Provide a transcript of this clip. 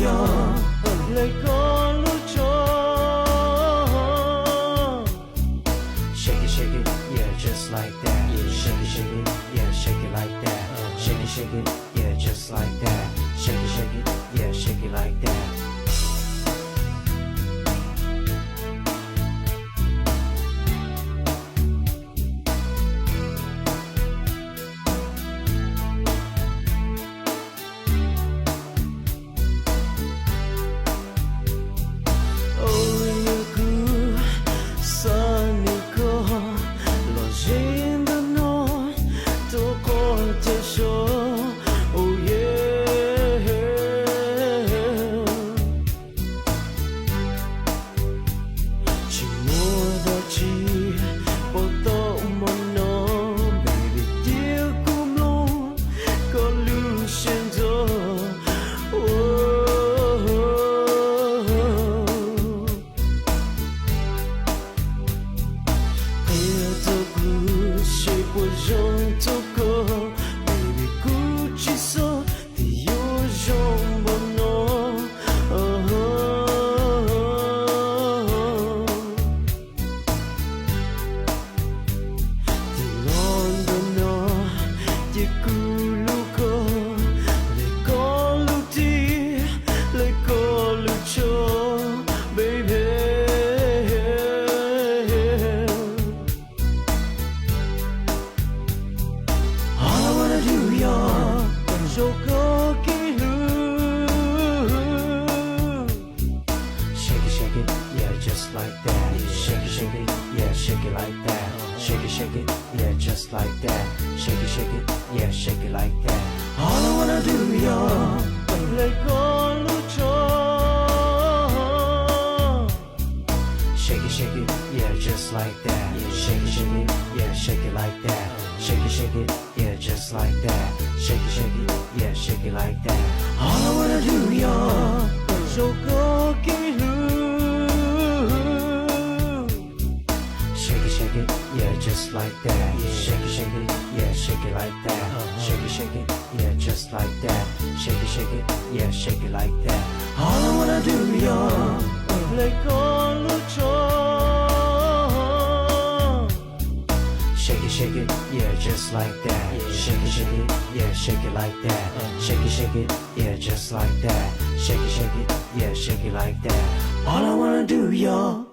y'all? Like all the shake it, yeah, just like that. Shake it, yeah, shake it like that. Shake it, yeah, just like that. Shake it, yeah, shake it like that. Shake it, yeah, just like that. Shake it, yeah, shake it like that. Shake it, yeah, just like that. Shake it, yeah, shake it like that. All I wanna do, y'all, like all the shake it, yeah, just like that. Shake it, yeah, shake it like that. Shake it, yeah, just like that. Shake it, yeah, shake it like that. All I wanna do, y'all, so go get Shake it, yeah, just like that. Shake it, yeah, shake it like that. Shake it, yeah, just like that. Shake it, yeah, shake it like that. All I wanna do, y'all, like all the Shake it, yeah, just like that. Shake it, yeah, shake it like that. Shake it, yeah, just like that. Shake it, yeah, shake it like that. All I wanna do, y'all.